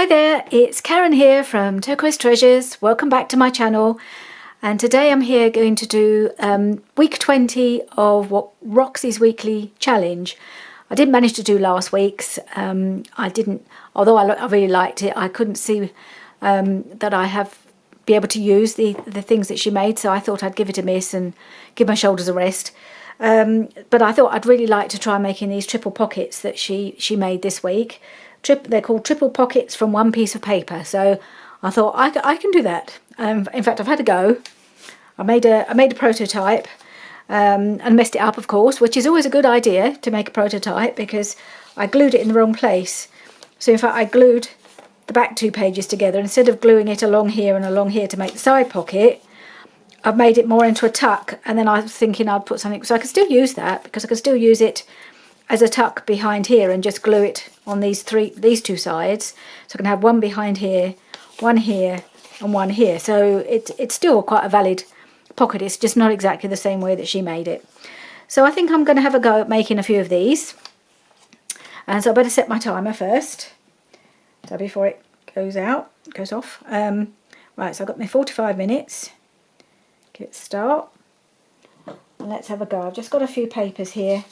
Hi there, it's Karen here from Turquoise Treasures. Welcome back to my channel. And today I'm here going to do week 20 of what Roxy's weekly challenge. I didn't manage to do last week's. Although I really liked it, I couldn't see that I be able to use the things that she made. So I thought I'd give it a miss and give my shoulders a rest. But I thought I'd really like to try making these triple pockets that she made this week. They're called triple pockets from one piece of paper. So I thought I can do that. In fact, I've had a go. I made a prototype and messed it up, of course, which is always a good idea to make a prototype because I glued it in the wrong place. So in fact, I glued the back two pages together. Instead of gluing it along here and along here to make the side pocket, I've made it more into a tuck, and then I was thinking I'd put something, so I could still use that because I could still use it as a tuck behind here and just glue it on these two sides. So I can have one behind here, one here, and one here. So it's still quite a valid pocket. It's just not exactly the same way that she made it. So I think I'm going to have a go at making a few of these. And so I better set my timer first. So before it goes off. Right, so I've got my 45 minutes. Give it a start. And let's have a go. I've just got a few papers here,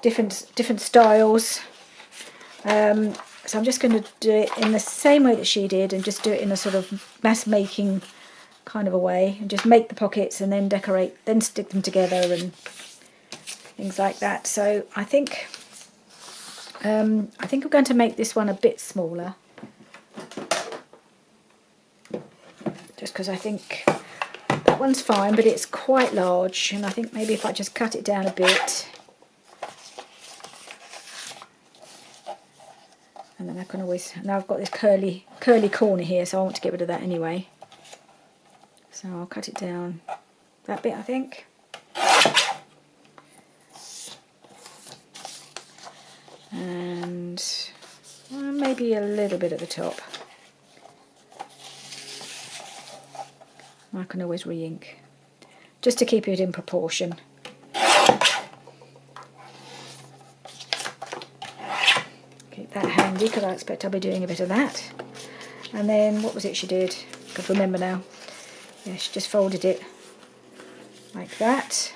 different styles. So I'm just going to do it in the same way that she did and just do it in a sort of mass making kind of a way, and just make the pockets and then decorate, then stick them together and things like that. So I think I'm going to make this one a bit smaller, just because I think that one's fine, but it's quite large, and I think maybe if I just cut it down a bit, and then I can always, now I've got this curly corner here, so I want to get rid of that anyway. So I'll cut it down that bit, I think. And maybe a little bit at the top. I can always re-ink, just to keep it in proportion. Keep that handy because I expect I'll be doing a bit of that. And then what was it she did? I can't remember now. Yeah, she just folded it like that.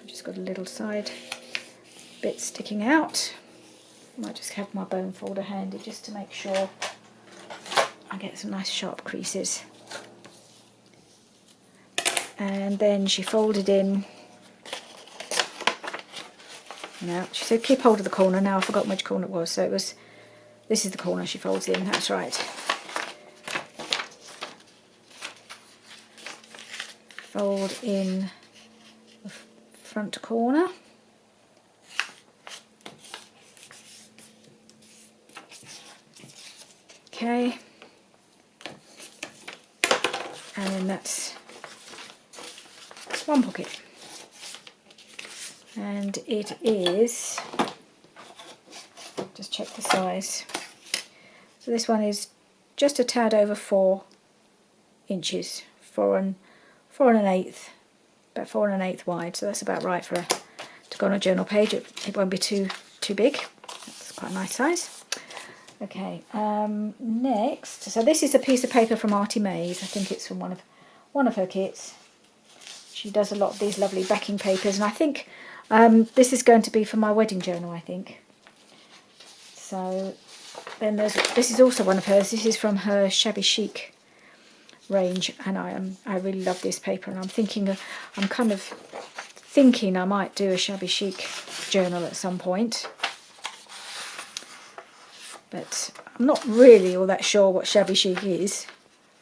I've just got a little side bit sticking out. I might just have my bone folder handy just to make sure I get some nice sharp creases. And then she folded in. Now she said keep hold of the corner. Now I've forgotten which corner it was. So this is the corner she folds in. That's right. Fold in the front corner. Okay. And then that's one pocket. And it is, just check the size. So this one is just a tad over 4 inches, 4.125, about 4.125 wide. So that's about right to go on a journal page. It won't be too big. That's quite a nice size. Okay, next, so this is a piece of paper from Artie Mays. I think it's from one of her kits. She does a lot of these lovely backing papers, and I think this is going to be for my wedding journal, I think. So then this is also one of hers. This is from her Shabby Chic range, and I really love this paper, and I'm kind of thinking I might do a Shabby Chic journal at some point. But I'm not really all that sure what Shabby Chic is,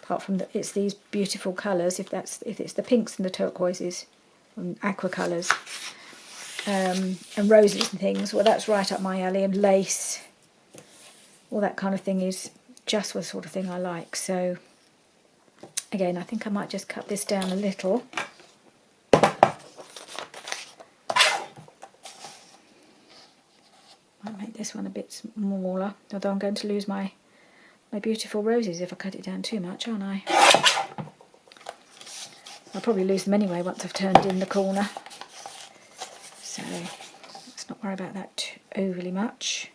apart from that it's these beautiful colours. If it's the pinks and the turquoises and aqua colours and roses and things, well, that's right up my alley. And lace, all that kind of thing is just the sort of thing I like. So again, I think I might just cut this down a little. Might make this one a bit smaller, although I'm going to lose my beautiful roses if I cut it down too much, aren't I? I'll probably lose them anyway once I've turned in the corner. So let's not worry about that overly much.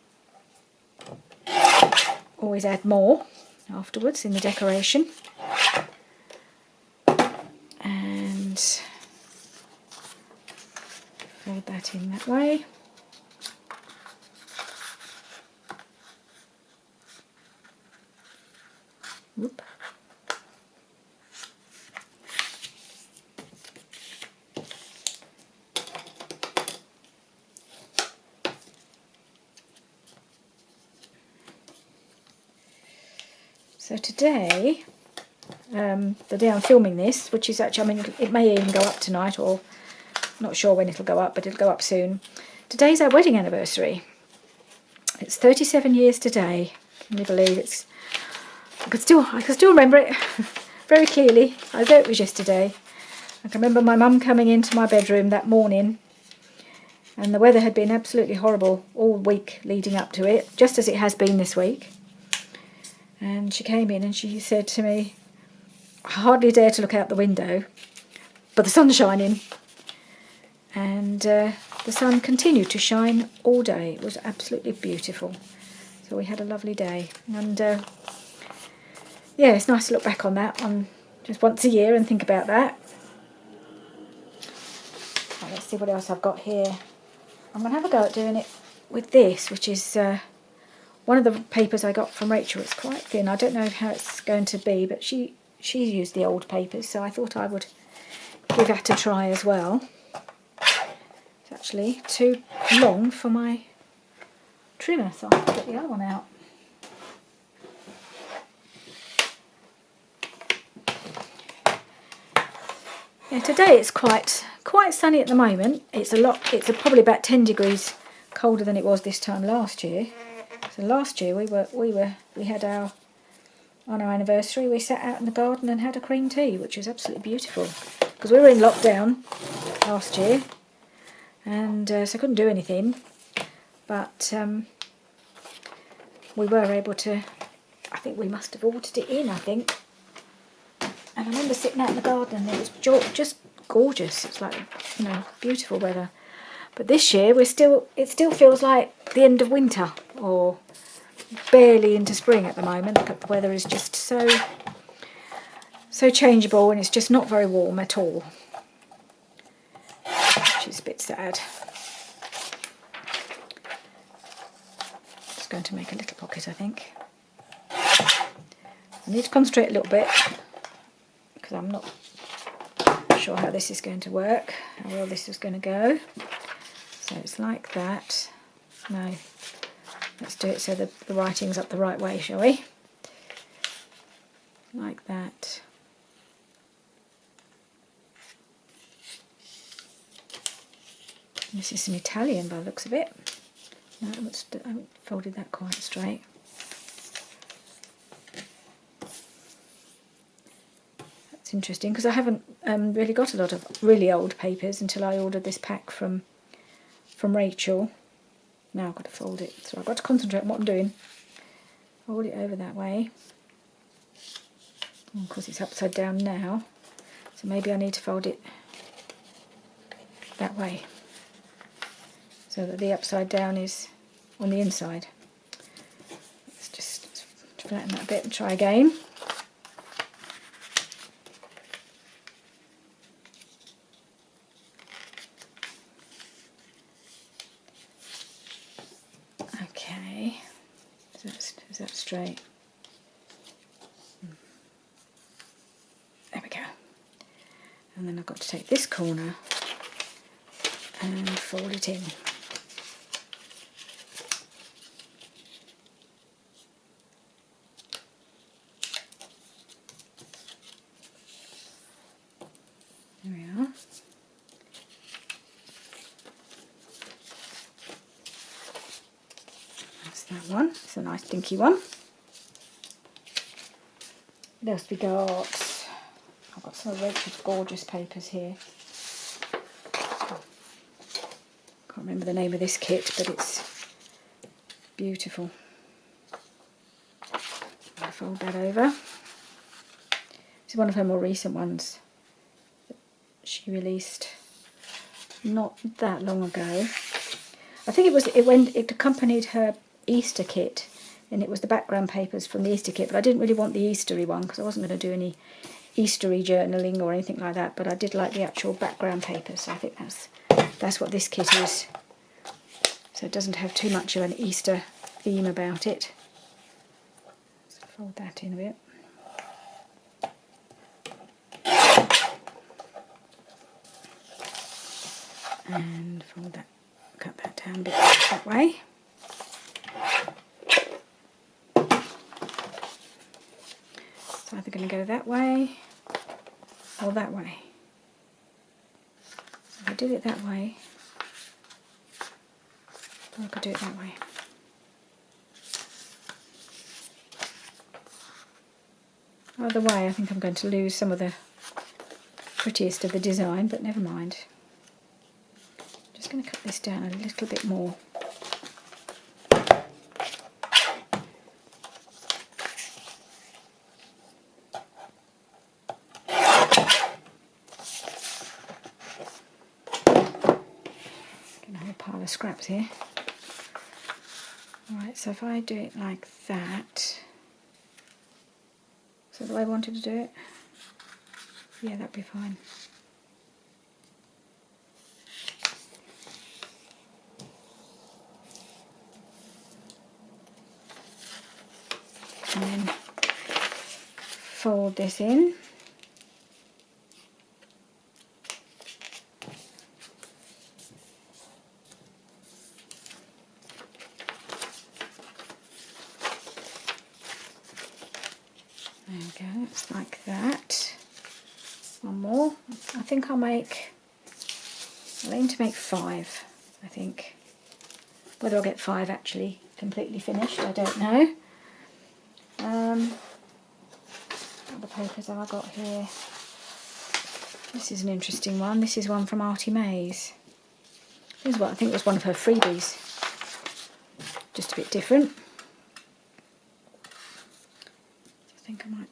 always add more afterwards in the decoration. And fold that in that way. Whoop. So today, the day I'm filming this, which is actually, I mean, it may even go up tonight, or not sure when it'll go up, but it'll go up soon. Today's our wedding anniversary. It's 37 years today. Can you believe it's? I can still remember it very clearly. I know it was yesterday. I can remember my mum coming into my bedroom that morning, and the weather had been absolutely horrible all week leading up to it, just as it has been this week. And she came in and she said to me, I hardly dare to look out the window, but the sun's shining. And the sun continued to shine all day. It was absolutely beautiful. So we had a lovely day. And yeah, it's nice to look back on that on just once a year and think about that. Right, let's see what else I've got here. I'm going to have a go at doing it with this, which is one of the papers I got from Rachel. It's quite thin. I don't know how it's going to be, but she used the old papers, so I thought I would give that a try as well. It's actually too long for my trimmer, so I'll get the other one out. Yeah, today it's quite sunny at the moment. It's probably about 10 degrees colder than it was this time last year. So last year we had on our anniversary, we sat out in the garden and had a cream tea, which was absolutely beautiful, because we were in lockdown last year, and so I couldn't do anything, but we were able to, I think we must have ordered it in, I think. And I remember sitting out in the garden and it was just gorgeous. It's like, you know, beautiful weather. But this year it still feels like the end of winter, or barely into spring at the moment. The weather is just so changeable, and it's just not very warm at all, which is a bit sad. Just going to make a little pocket, I think. I need to concentrate a little bit, because I'm not sure how this is going to work, how well this is going to go. So it's like that. No, let's do it so the writing's up the right way, shall we? Like that. This is some Italian by the looks of it. No, I haven't folded that quite straight. That's interesting, because I haven't really got a lot of really old papers until I ordered this pack from Rachel. Now I've got to fold it, so I've got to concentrate on what I'm doing. Fold it over that way. Of course it's upside down now, so maybe I need to fold it that way, so that the upside down is on the inside. Let's just flatten that a bit and try again. Okay, is that straight? There we go. And then I've got to take this corner and fold it in. There we are. That's that one. It's a nice dinky one. What else we got? I've got some of Rachel's gorgeous papers here. Can't remember the name of this kit, but it's beautiful. I'll fold that over. This is one of her more recent ones that she released not that long ago. I think it accompanied her Easter kit and it was the background papers from the Easter kit, but I didn't really want the Eastery one because I wasn't going to do any Eastery journaling or anything like that, but I did like the actual background papers, so I think that's what this kit is. So it doesn't have too much of an Easter theme about it. Let's fold that in a bit. And fold that, cut that down a bit that way. So either going to go that way or that way. If I did it that way, or I could do it that way. Either way, I think I'm going to lose some of the prettiest of the design, but never mind. I'm just going to cut this down a little bit more. Gonna have a pile of scraps here. Alright, so if I do it like that, is that the way I wanted to do it? Yeah, that'd be fine. And then fold this in. There we go, it's like that. One more. I think I'll aim to make 5, I think. Whether I'll get 5 actually completely finished, I don't know. What other papers have I got here? This is an interesting one. This is one from Artie Mays. This is what I think was one of her freebies. Just a bit different. I think I might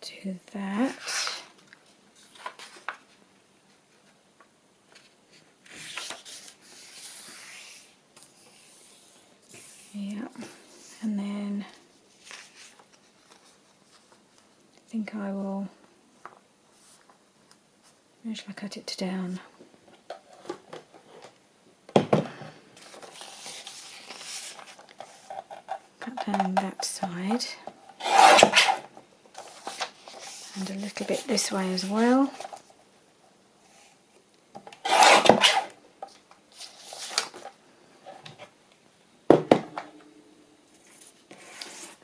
do that. Yeah, and then I think I will, where shall I cut it down? Cut down that side and a little bit this way as well.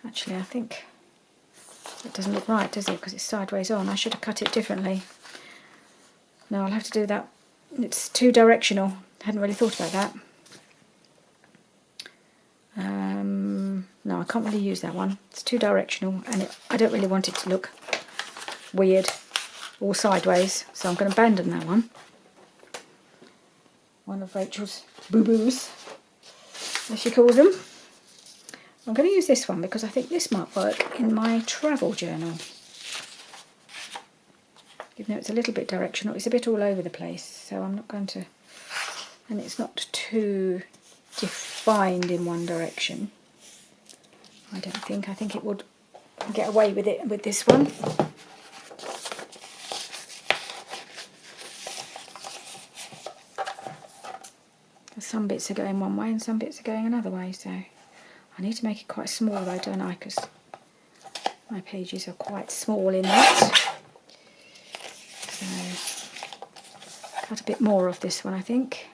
Actually, I think it doesn't look right, does it? Because it's sideways on. I should have cut it differently. No, I'll have to do that. It's two directional. I hadn't really thought about that. No, I can't really use that one. It's two directional, and I don't really want it to look weird or sideways, so I'm going to abandon that one. One of Rachel's boo-boos, as she calls them. I'm going to use this one because I think this might work in my travel journal. Even though it's a little bit directional, it's a bit all over the place, so I'm not going to, and it's not too defined in one direction. I don't think. I think it would get away with it with this one. Some bits are going one way and some bits are going another way, so I need to make it quite small though, don't I? Because my pages are quite small in that. So cut a bit more of this one, I think.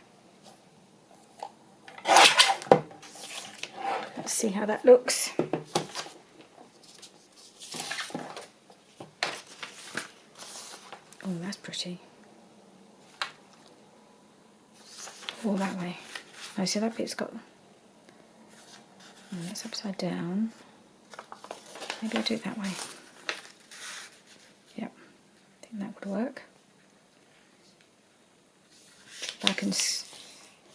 Let's see how that looks. Oh, that's pretty. All that way. Oh, see that bit's got... Oh, that's upside down. Maybe I'll do it that way. Yep, I think that would work. I can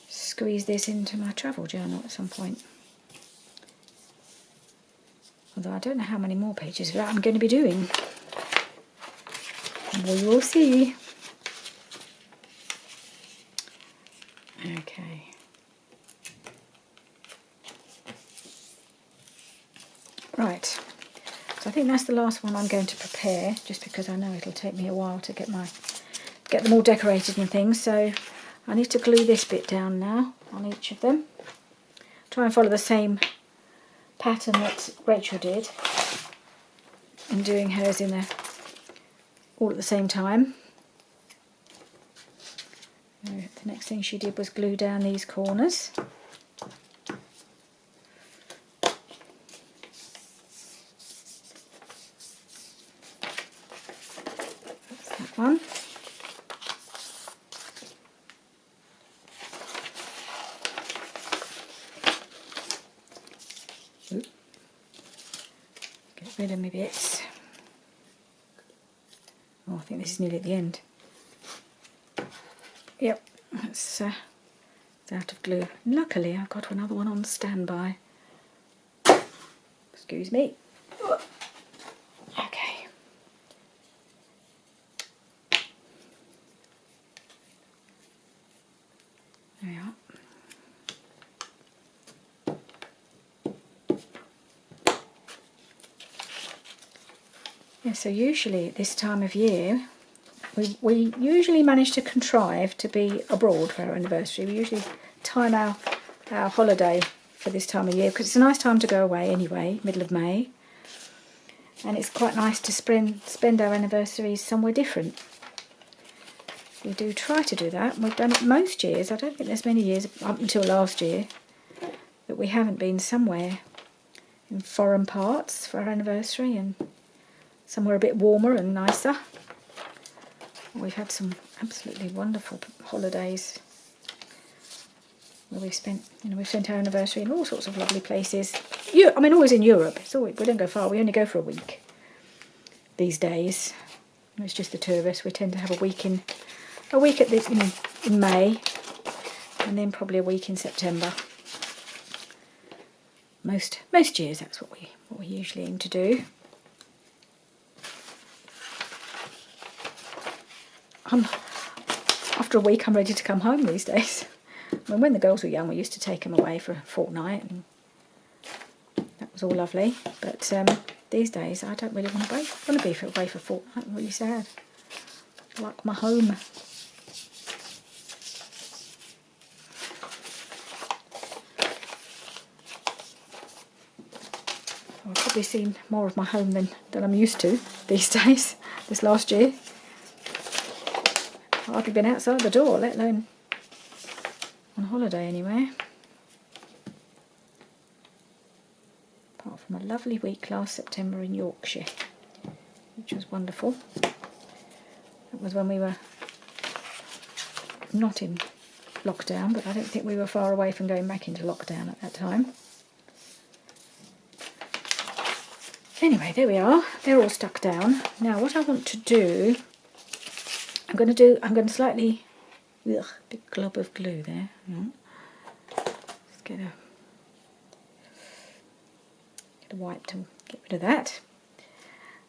squeeze this into my travel journal at some point. Although I don't know how many more pages of that I'm going to be doing. We will see. Okay. So I think that's the last one I'm going to prepare, just because I know it'll take me a while to get them all decorated and things. So I need to glue this bit down now on each of them. Try and follow the same pattern that Rachel did in doing hers all at the same time. The next thing she did was glue down these corners. That's that one. Oop. Get rid of my bits. Oh, I think this is nearly at the end. Yep, that's out of glue. Luckily, I've got another one on standby. Excuse me. Okay. There we are. Yeah, so usually at this time of year, we usually manage to contrive to be abroad for our anniversary. We usually time our holiday for this time of year, because it's a nice time to go away anyway, middle of May. And it's quite nice to spend our anniversaries somewhere different. We do try to do that, and we've done it most years. I don't think there's many years, up until last year, that we haven't been somewhere in foreign parts for our anniversary, and somewhere a bit warmer and nicer. We've had some absolutely wonderful holidays where we've spent our anniversary in all sorts of lovely places. I mean, always in Europe. We don't go far. We only go for a week these days. It's just the two of us. We tend to have a week in May, and then probably a week in September. Most years, that's what we usually aim to do. After a week, I'm ready to come home these days. I mean, when the girls were young, we used to take them away for a fortnight, and that was all lovely. But these days, I don't really want to be away for a fortnight. I'm really sad. I like my home. I've probably seen more of my home than I'm used to these days, this last year. I've hardly been outside the door, let alone on holiday anywhere. Apart from a lovely week last September in Yorkshire, which was wonderful. That was when we were not in lockdown, but I don't think we were far away from going back into lockdown at that time. Anyway, there we are. They're all stuck down. Now, what I want to do, I'm going to slightly, big glob of glue there. Let's get a wipe to get rid of that.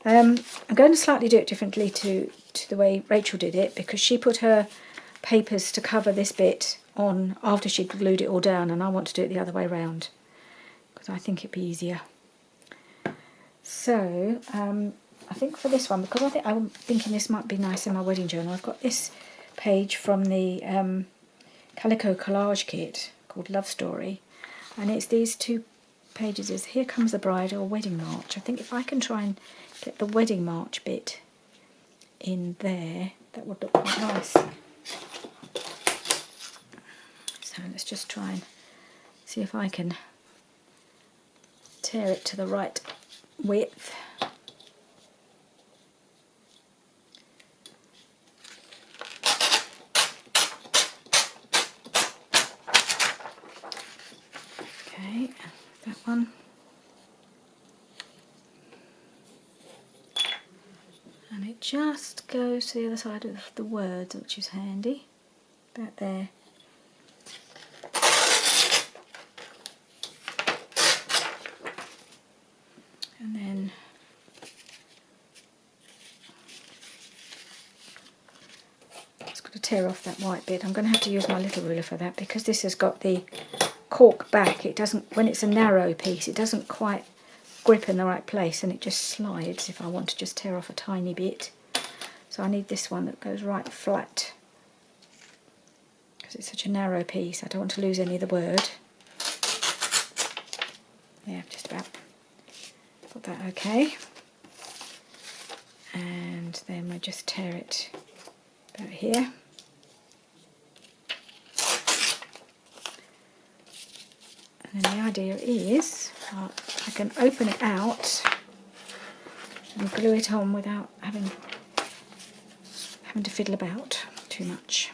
I'm going to slightly do it differently to the way Rachel did it, because she put her papers to cover this bit on after she'd glued it all down, and I want to do it the other way round because I think it'd be easier. So I think for this one, because I'm thinking this might be nice in my wedding journal, I've got this page from the Calico Collage Kit called Love Story, and it's these two pages. Is Here Comes the Bride or Wedding March. I think if I can try and get the Wedding March bit in there, that would look quite nice. So let's just try and see if I can tear it to the right width. Okay, that one. And it just goes to the other side of the words, which is handy. About there. And then just got to tear off that white bit. I'm going to have to use my little ruler for that, because this has got the cork back. It doesn't, when it's a narrow piece, it doesn't quite grip in the right place, and it just slides if I want to just tear off a tiny bit. So I need this one that goes right flat, because it's such a narrow piece. I don't want to lose any of the word. Yeah, just about got that okay. And then we just tear it about here. And then the idea is I can open it out and glue it on without having to fiddle about too much.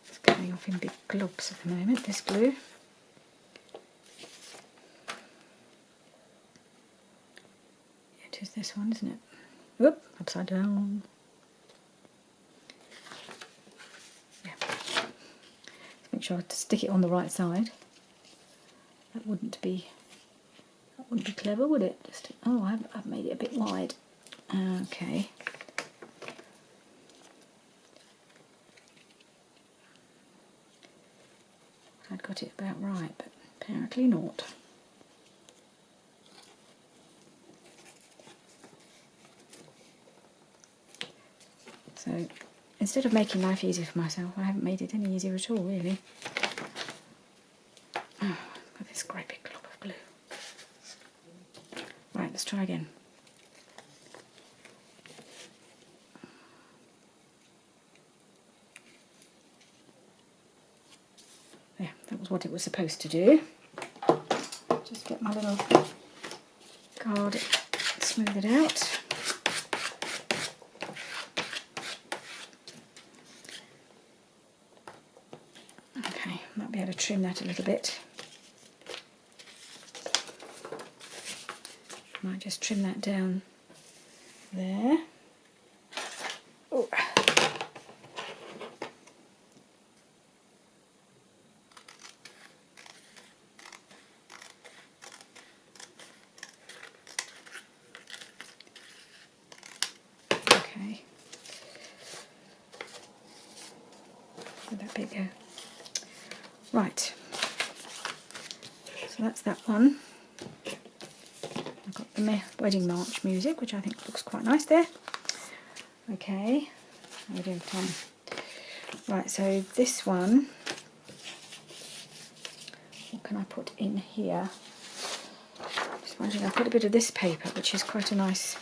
It's coming off in big globs at the moment, this glue. It is this one, isn't it? Whoop, upside down. Yeah. Make sure to stick it on the right side. That wouldn't be clever, would it? Just, oh, I've made it a bit wide. Okay. I'd got it about right, but apparently not. So instead of making life easy for myself, I haven't made it any easier at all, really. Oh, I've got this great big glob of glue. Right, let's try again. Yeah, that was what it was supposed to do. Just get my little card, smooth it out. Okay, might be able to trim that a little bit. Might just trim that down there. Oh. Okay. Where'd that bit go? Right. So that's that one. I've got the Wedding March music, which I think looks quite nice there. Okay. How are we doing for time? Right, so this one, what can I put in here? Just wondering, I've got a bit of this paper, which is quite a nice,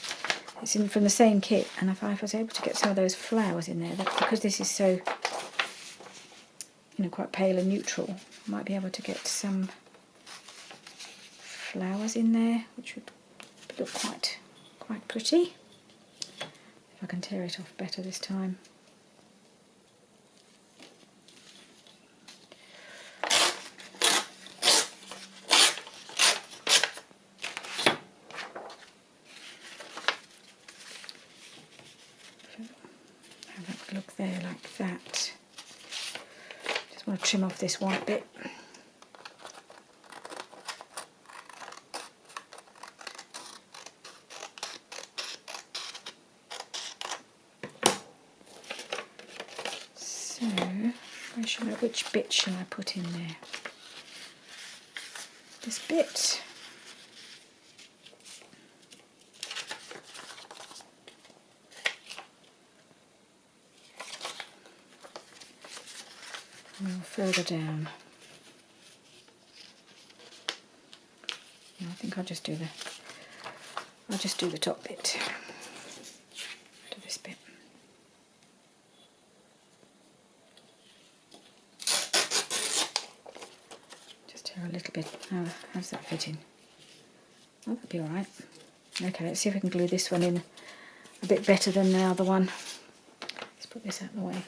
it's in from the same kit, and if I was able to get some of those flowers in there, that, because this is so, you know, quite pale and neutral, I might be able to get some flowers in there, which would look quite pretty. If I can tear it off better this time. Have that look there like that. Just want to trim off this white bit. So, which bit shall I put in there? This bit. A little further down. No, I think I'll just do the top bit. Do this bit. Just tear a little bit. How's that fitting? Oh, that'll be alright. Okay, let's see if we can glue this one in a bit better than the other one. Let's put this out of the way.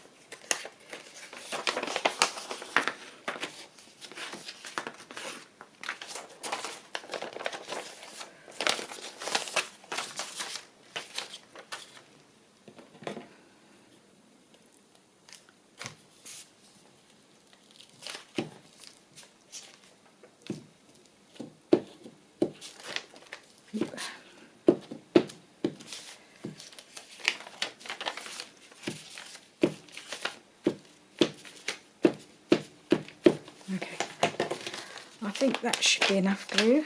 think that should be enough glue.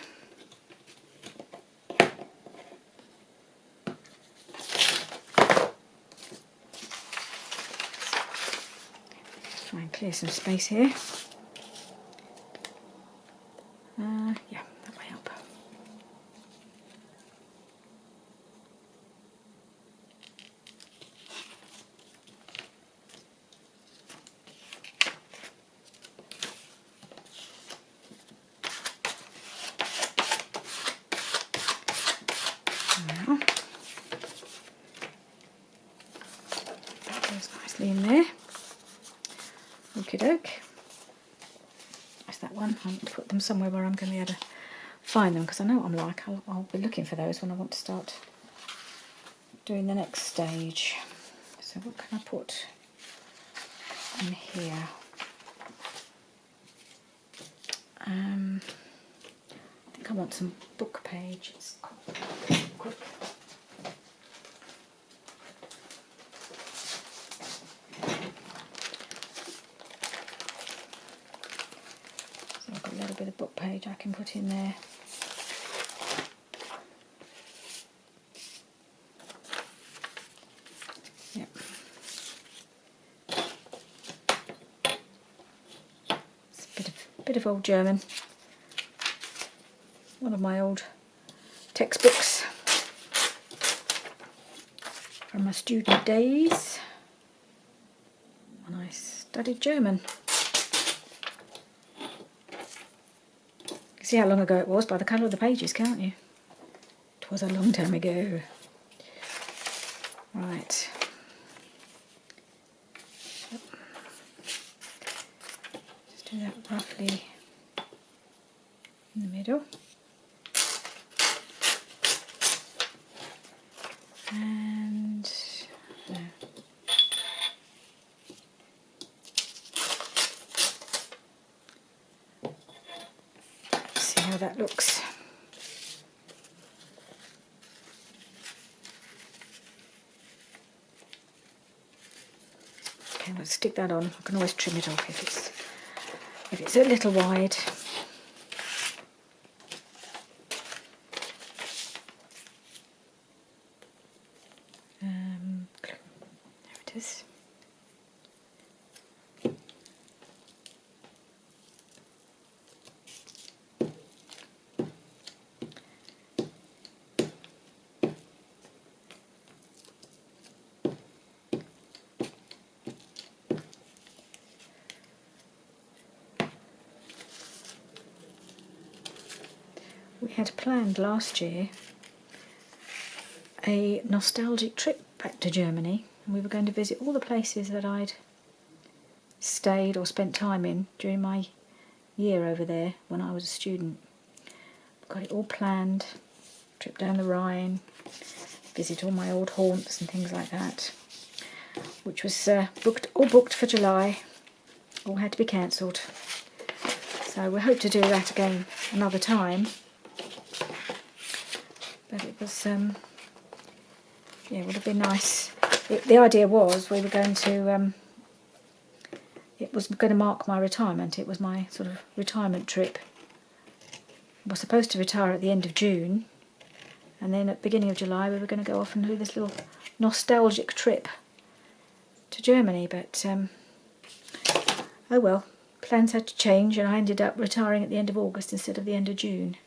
Try and clear some space here. Yeah, that way up. Now, that goes nicely in there. Okie doke. That's that one. I'm going to put them somewhere where I'm going to be able to find them, because I know what I'm like. I'll be looking for those when I want to start doing the next stage. So what can I put in here? I think I want some book pages. Quick. So I've got a little bit of book page I can put in there. Yep. It's a bit of old German. One of my old textbooks from my student days when I studied German. You see how long ago it was by the colour of the pages, can't you? It was a long time ago. Right. Just do that roughly in the middle. And there. Let's see how that looks. Okay, let's stick that on. I can always trim it off if it's a little wide. There it is. We had planned last year a nostalgic trip back to Germany, and we were going to visit all the places that I'd stayed or spent time in during my year over there when I was a student. Got it all planned, trip down the Rhine, visit all my old haunts and things like that, which was all booked for July, all had to be cancelled. So we hope to do that again another time. But it was, yeah, it would have been nice. The idea was we were going to, it was going to mark my retirement. It was my sort of retirement trip. I was supposed to retire at the end of June, and then at the beginning of July we were going to go off and do this little nostalgic trip to Germany, but oh well, plans had to change, and I ended up retiring at the end of August instead of the end of June,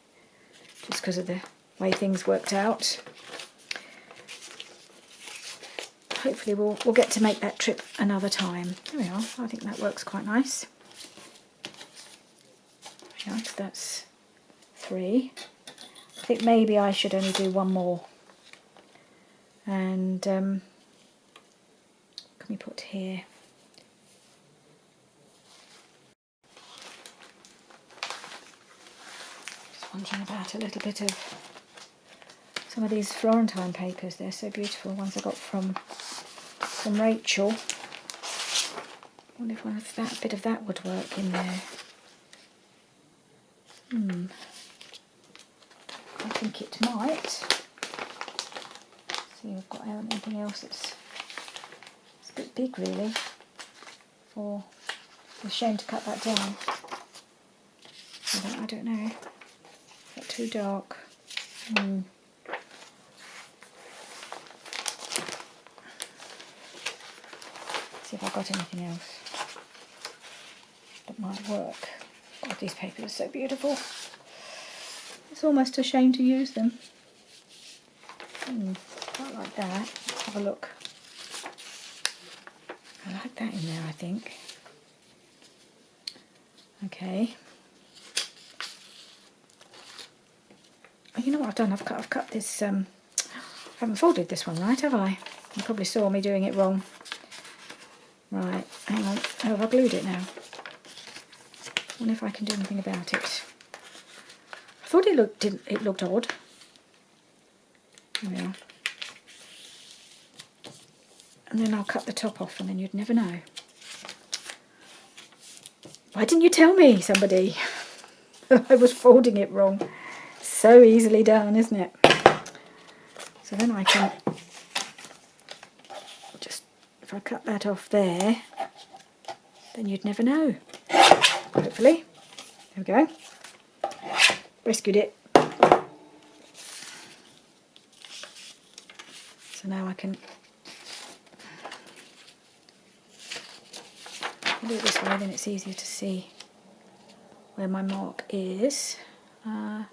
just because of the way things worked out. Hopefully we'll get to make that trip another time. There we are. I think that works quite nice. Right, that's 3. I think maybe I should only do one more. And can we put here? Just wondering about a little bit of some of these Florentine papers. They're so beautiful. Ones I got from Rachel. I wonder if one of that bit of that would work in there. I think it might. See if I've got anything else that's a bit big really. Or it's a shame to cut that down. I don't know. Is that too dark? See if I've got anything else that might work. God, these papers are so beautiful. It's almost a shame to use them. Quite like that. Let's have a look. I like that in there, I think. Okay. Oh, you know what I've done? I've cut this. I haven't folded this one right, have I? You probably saw me doing it wrong. Right, hang on. Oh, I've glued it now. I wonder if I can do anything about it. I thought it looked odd. There we are. And then I'll cut the top off and then you'd never know. Why didn't you tell me, somebody? I was folding it wrong. So easily done, isn't it? So then I can just, if I cut that off there, then you'd never know. Hopefully. There we go. Rescued it. So now I can do it this way, then it's easier to see where my mark is.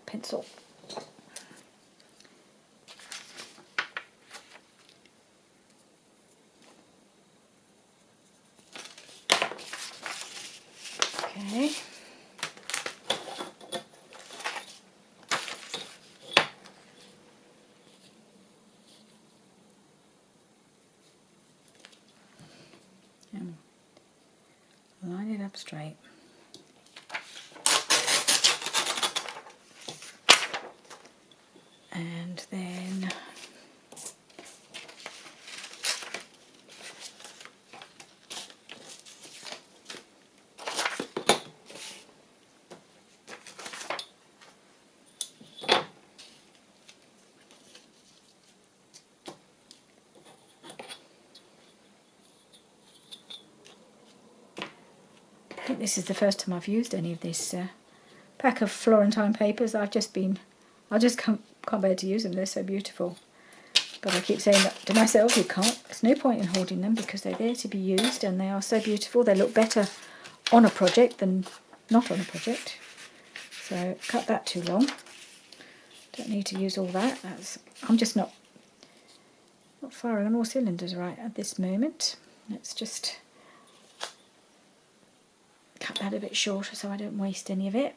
Pencil. Okay. Line it up straight. And then I think this is the first time I've used any of this pack of Florentine papers. I just can't bear to use them. They're so beautiful. But I keep saying that to myself, you can't. There's no point in hoarding them because they're there to be used and they are so beautiful. They look better on a project than not on a project. So cut that too long. Don't need to use all that. I'm just not firing on all cylinders right at this moment. Let's just cut that a bit shorter so I don't waste any of it.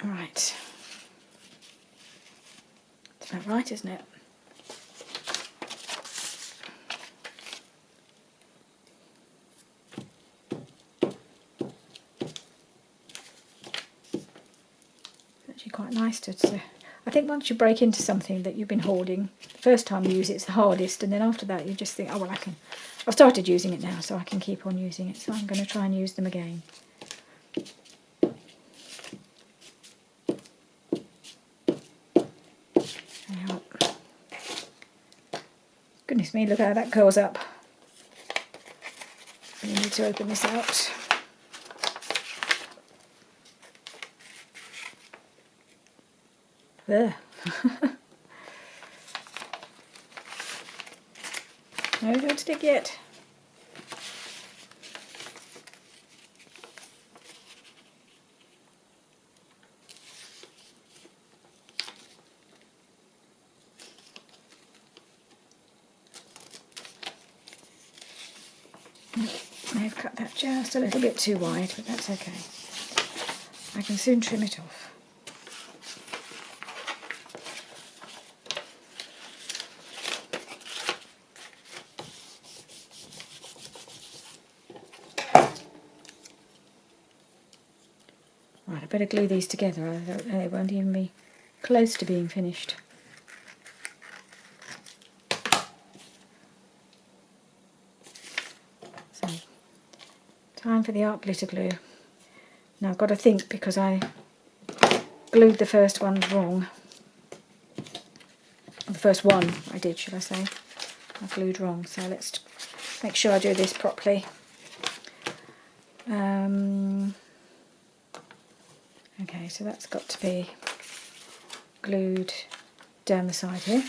Right. It's about right, isn't it? It's actually quite nice to I think once you break into something that you've been hoarding, the first time you use it's the hardest, and then after that you just think, oh well, I've started using it now, so I can keep on using it, so I'm going to try and use them again. Goodness me, look how that curls up. You need to open this out. There. No, don't stick yet. I have cut that just a little bit too wide, but that's okay. I can soon trim it off. Right, I better glue these together, or they won't even be close to being finished. So, time for the art glitter glue. Now I've got to think because I glued the first one wrong. The first one I did, should I say. I glued wrong, so let's make sure I do this properly. Okay, so that's got to be glued down the side here.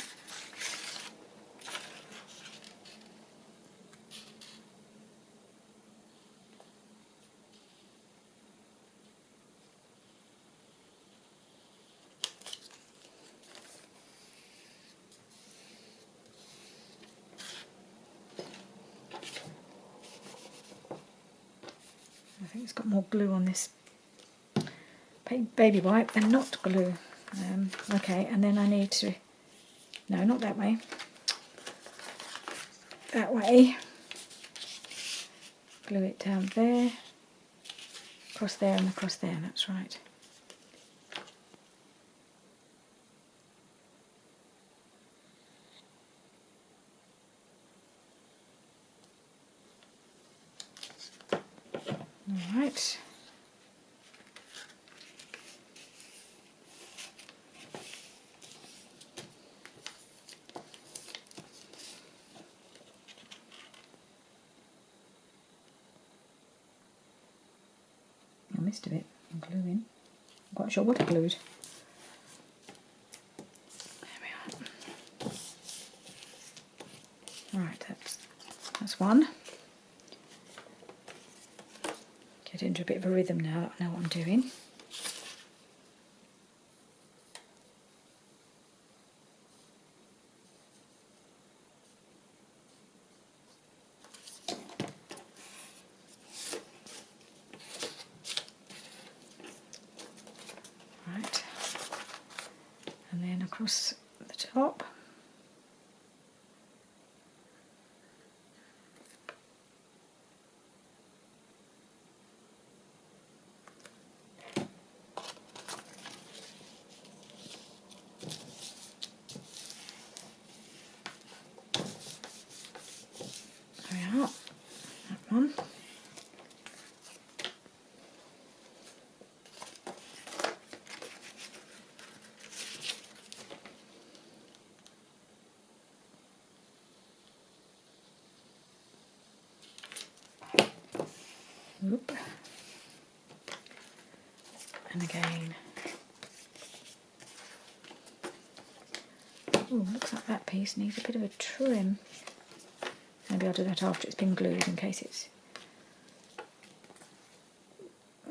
I think it's got more glue on this baby wipe than not glue. Okay, and then I need to, no, not that way, that way, glue it down there, across there and across there, that's right. All right. I missed a bit. I'm gluing. I'm quite sure what I glued. There we are. Right, that's one. Get into a bit of a rhythm now. I know what I'm doing. Right, and then across the top. There we are, that one. Oop. And again. Oh, looks like that piece needs a bit of a trim. Maybe I'll do that after it's been glued in case it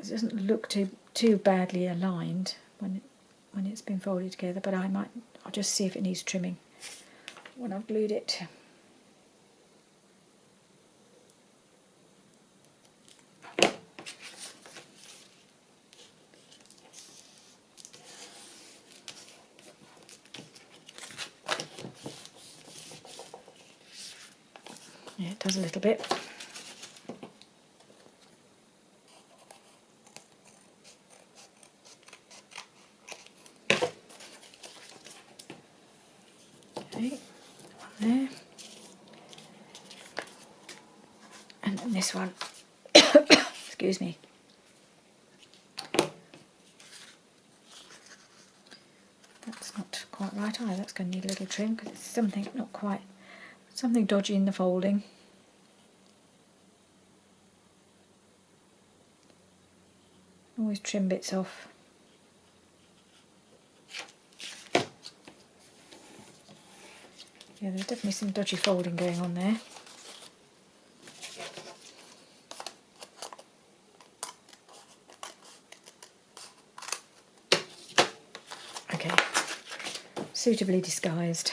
doesn't look too badly aligned when it's been folded together, but I'll just see if it needs trimming when I've glued it. Yeah, it does a little bit. Okay, one there. And then this one. Excuse me. That's not quite right either. That's going to need a little trim because it's something dodgy in the folding. Always trim bits off. Yeah, there's definitely some dodgy folding going on there. Okay, suitably disguised.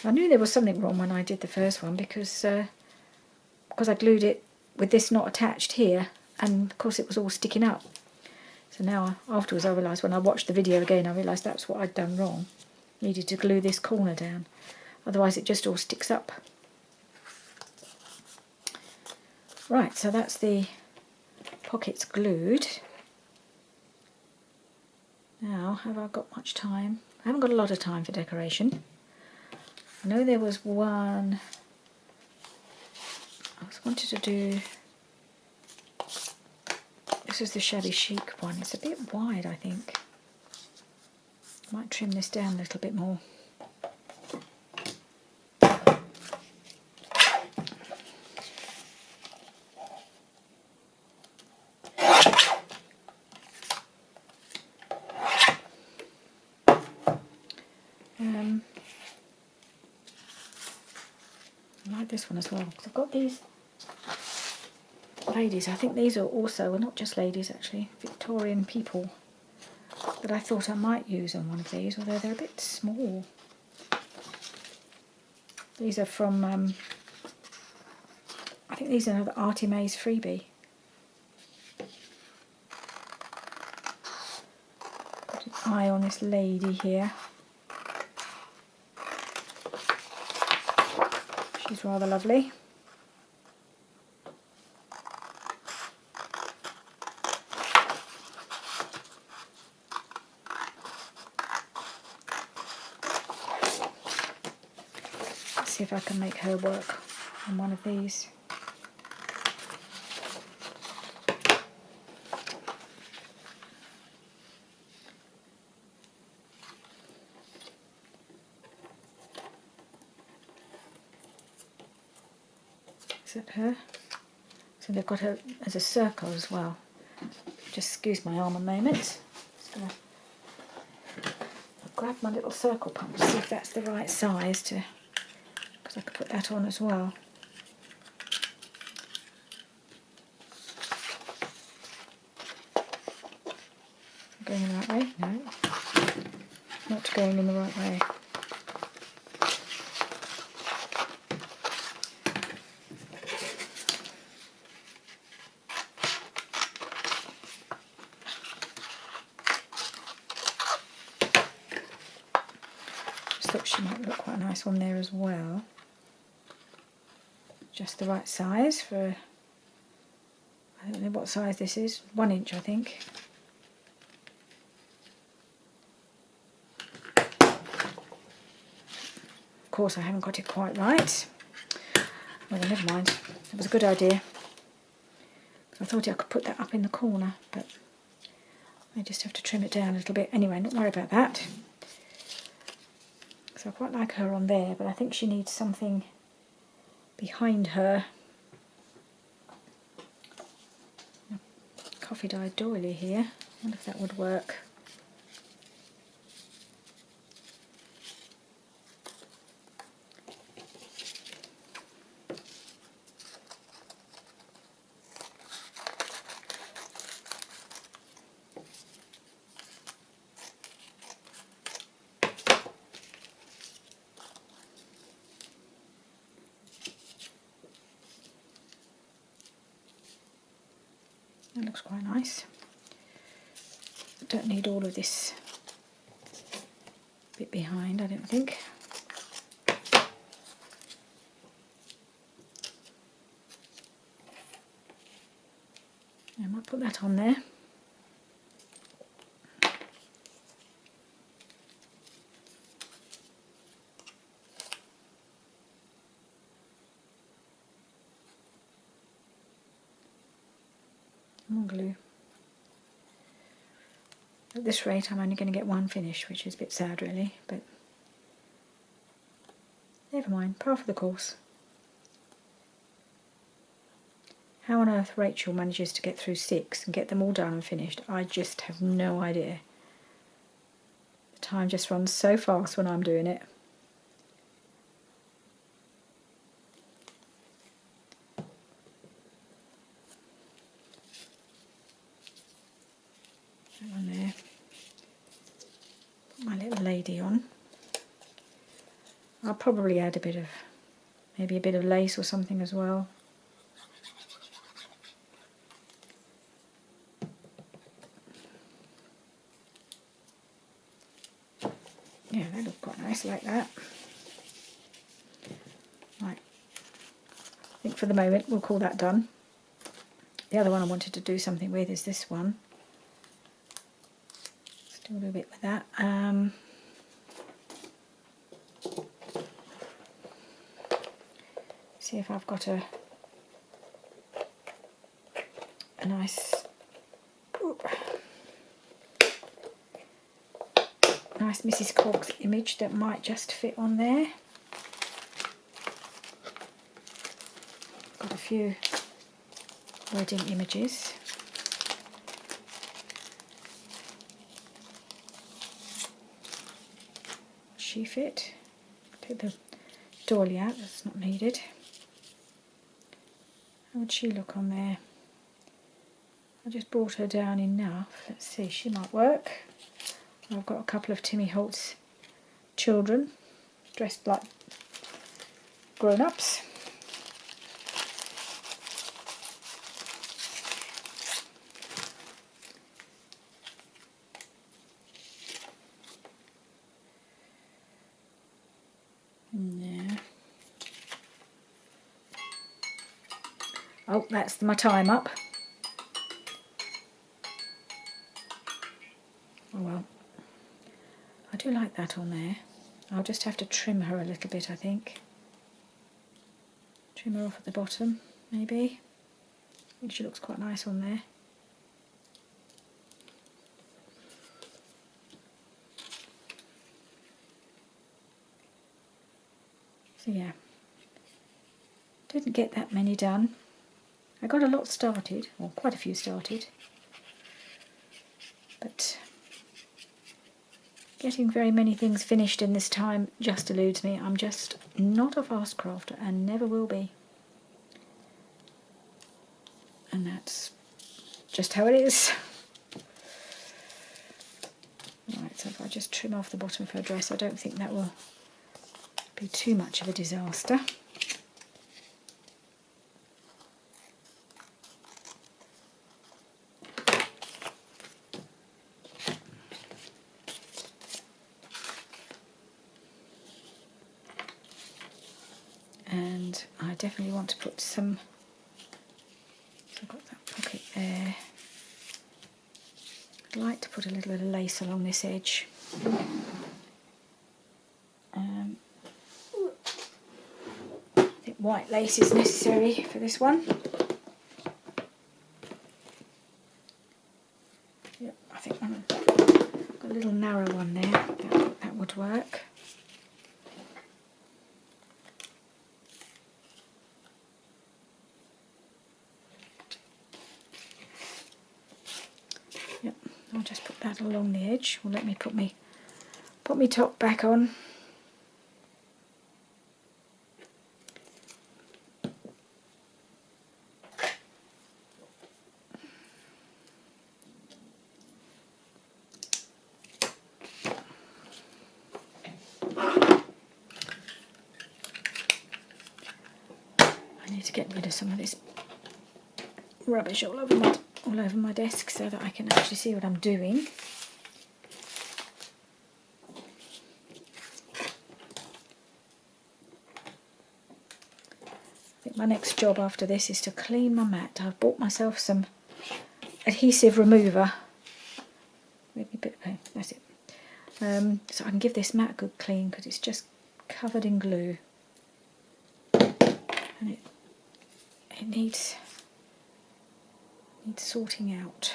I knew there was something wrong when I did the first one because I glued it with this not attached here, and of course it was all sticking up. So now afterwards I realised, when I watched the video again, I realised that's what I'd done wrong. Needed to glue this corner down, otherwise it just all sticks up. Right, so that's the pockets glued. Now, have I got much time? I haven't got a lot of time for decoration. I know there was one I wanted to do. This is the shabby chic one. It's a bit wide, I think. Might trim this down a little bit more. I like this one as well, because I've got these ladies. I think these are also, well, not just ladies actually, Victorian people, that I thought I might use on one of these, although they're a bit small. These are from, I think these are another Artie Mays freebie. Got an eye on this lady here. She's rather lovely. Let's see if I can make her work on one of these. Is that her? So they've got her as a circle as well. Just excuse my arm a moment. Just gonna grab my little circle pump to see if that's the right size to, because I could put that on as well. Going in the right way? No. Not going in the right way. Thought she might look quite a nice one there as well. Just the right size for, I don't know what size this is, 1 inch I think. Of course I haven't got it quite right. Well, never mind, it was a good idea. I thought I could put that up in the corner, but I just have to trim it down a little bit. Anyway, don't worry about that. So I quite like her on there, but I think she needs something behind her. A coffee dyed doily here. I wonder if that would work. That looks quite nice. Don't need all of this bit behind, I don't think. I might put that on there. More glue. At this rate I'm only going to get one finish, which is a bit sad really, but never mind, par for the course. How on earth Rachel manages to get through 6 and get them all done and finished, I just have no idea. The time just runs so fast when I'm doing it. That one there. Put my little lady on. I'll probably add a bit of, maybe a bit of lace or something as well. Yeah, they look quite nice like that. Right, I think for the moment we'll call that done. The other one I wanted to do something with is this one. Let's do a little bit with that. see if I've got a nice Mrs. Cogs image that might just fit on there. Got a few wedding images. She fit. Take the doily out, that's not needed. How would she look on there? I just brought her down enough. Let's see, she might work. I've got a couple of Timmy Holtz children dressed like grown-ups. Yeah. Oh, that's my time up. Oh well. I do like that on there. I'll just have to trim her a little bit, I think. Trim her off at the bottom, maybe. I think she looks quite nice on there. So yeah, didn't get that many done. I got a lot started, or quite a few started, but getting very many things finished in this time just eludes me. I'm just not a fast crafter and never will be. And that's just how it is. Right, so if I just trim off the bottom of her dress, I don't think that will be too much of a disaster. And I definitely want to put some, so I've got that pocket there. I'd like to put a little bit of lace along this edge. I think white lace is necessary for this one. Yep, I think I've got a little narrow one there, that would work. Yep, I'll just put that along the edge. Well, let me put me top back on. I need to get rid of some of this rubbish all over my desk so that I can actually see what I'm doing. I think my next job after this is to clean my mat. I've bought myself some adhesive remover. Maybe a bit, okay, that's it. So I can give this mat a good clean because it's just covered in glue. And it needs sorting out.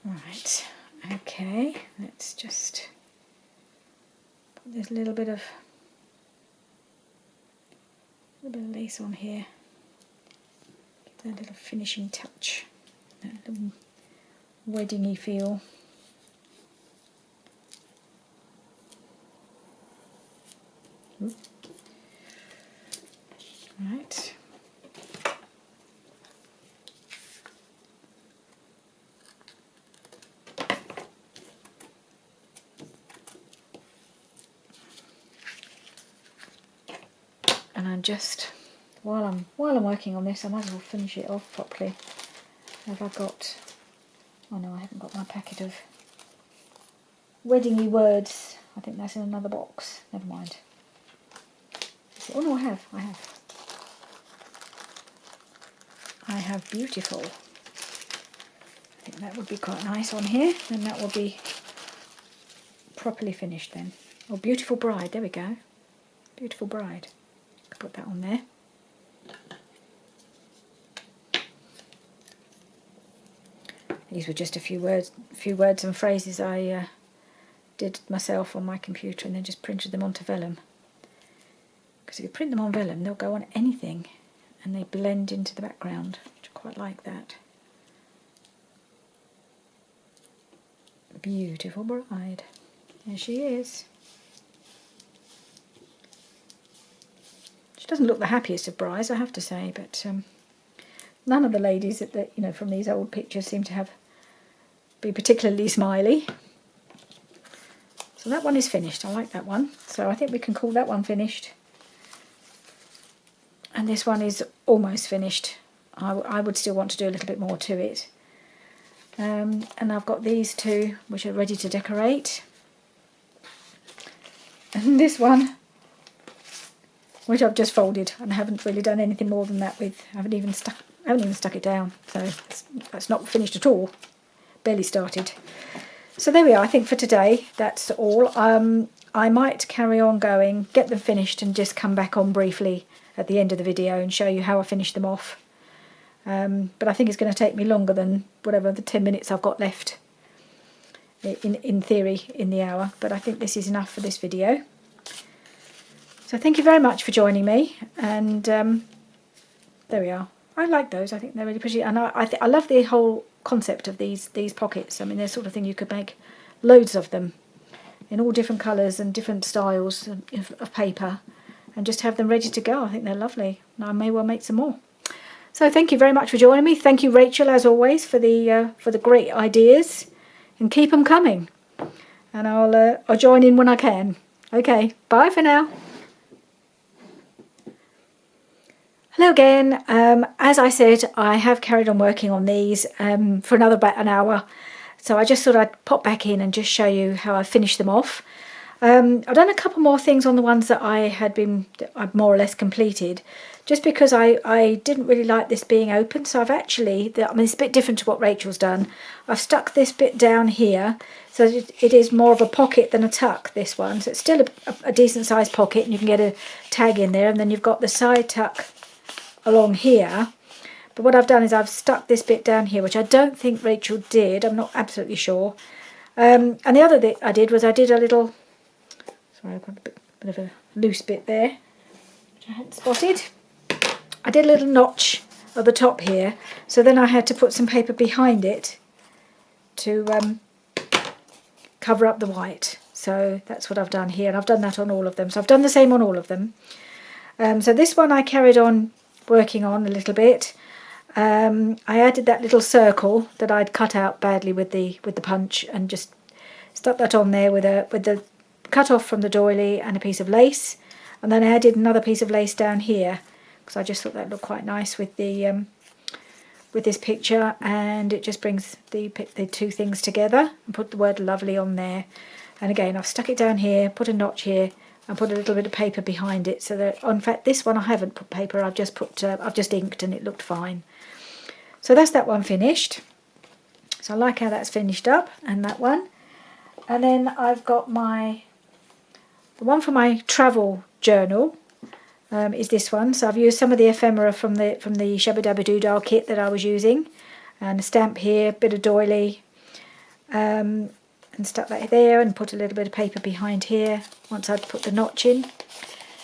Right, okay, let's just put this little bit of lace on here. Give that little finishing touch, that little wedding-y feel. Right. And I'm just, while I'm working on this, I might as well finish it off properly. Have I got? Oh no, I haven't got my packet of wedding-y words. I think that's in another box. Never mind. Oh no, I have beautiful. that would be quite nice on here, and that will be properly finished then. Oh, Beautiful Bride, there we go. Beautiful Bride. Put that on there. These were just a few words and phrases I did myself on my computer and then just printed them onto vellum. Because if you print them on vellum, they'll go on anything and they blend into the background, which I quite like that. Beautiful Bride. There she is. She doesn't look the happiest of brides, I have to say, but none of the ladies that you know from these old pictures seem to be particularly smiley. So that one is finished. I like that one. So I think we can call that one finished. And this one is almost finished. I would still want to do a little bit more to it. And I've got these two which are ready to decorate. And this one, which I've just folded and haven't really done anything more than that with. I haven't even stuck it down. So that's not finished at all. Barely started. So there we are. I think for today that's all. I might carry on going, get them finished and just come back on briefly at the end of the video and show you how I finish them off. But I think it's going to take me longer than whatever the 10 minutes I've got left in theory in the hour. But I think this is enough for this video. So thank you very much for joining me. And there we are. I like those. I think they're really pretty. And I love the whole concept of these pockets. I mean, they're sort of thing you could make loads of them in all different colours and different styles of paper and just have them ready to go. I think they're lovely. I may well make some more. So thank you very much for joining me. Thank you, Rachel, as always, for the great ideas, and keep them coming. And I'll join in when I can. Okay, bye for now. Hello again. As I said, I have carried on working on these for another about an hour. So I just thought I'd pop back in and just show you how I finished them off. I've done a couple more things on the ones that I've more or less completed, just because I didn't really like this being open. So I've actually, it's a bit different to what Rachel's done. I've stuck this bit down here, so it is more of a pocket than a tuck, this one. So it's still a decent sized pocket, and you can get a tag in there, and then you've got the side tuck along here. But what I've done is I've stuck this bit down here, which I don't think Rachel did. I'm not absolutely sure. And the other thing I did was I did a little, sorry, I've got a bit of a loose bit there, which I hadn't spotted. I did a little notch at the top here, so then I had to put some paper behind it to cover up the white. So that's what I've done here, and I've done that on all of them. So I've done the same on all of them. So this one I carried on working on a little bit. I added that little circle that I'd cut out badly with the punch, and just stuck that on there with the cut off from the doily and a piece of lace, and then I added another piece of lace down here because I just thought that looked quite nice with the with this picture, and it just brings the two things together, and put the word lovely on there. And again, I've stuck it down here, put a notch here, and put a little bit of paper behind it, so that, in fact, this one I haven't put paper, I've just inked, and it looked fine. So that's that one finished. So I like how that's finished up, and that one. And then I've got the one for my travel journal is this one. So I've used some of the ephemera from the Shabba Dabba Doodah kit that I was using, and a stamp here, bit of doily, and stuck that there, and put a little bit of paper behind here once I'd put the notch in.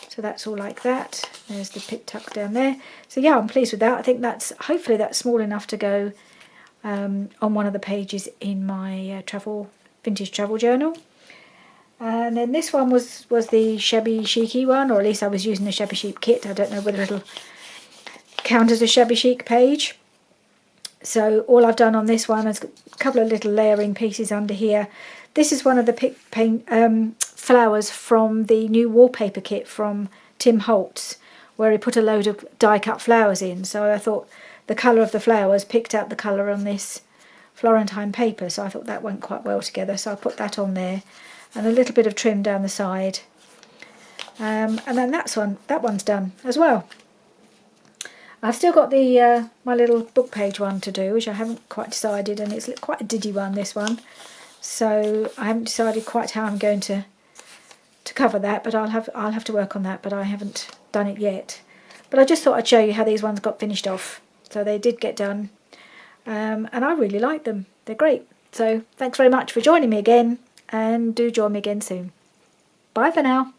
So that's all like that. There's the pit tuck down there. So yeah, I'm pleased with that. I think hopefully that's small enough to go on one of the pages in my vintage travel journal. And then this one was the Shabby Chicy one, or at least I was using the Shabby Chic kit. I don't know whether it'll count as a Shabby Chic page. So all I've done on this one is a couple of little layering pieces under here. This is one of the flowers from the new wallpaper kit from Tim Holtz, where he put a load of die-cut flowers in. So I thought the colour of the flowers picked out the colour on this Florentine paper, so I thought that went quite well together. So I put that on there, and a little bit of trim down the side. And then that one's done as well. I've still got the my little book page one to do, which I haven't quite decided, and it's quite a diddy one, this one. So I haven't decided quite how I'm going to cover that, but I'll have to work on that, but I haven't done it yet. But I just thought I'd show you how these ones got finished off. So they did get done, and I really like them. They're great. So thanks very much for joining me again, and do join me again soon. Bye for now.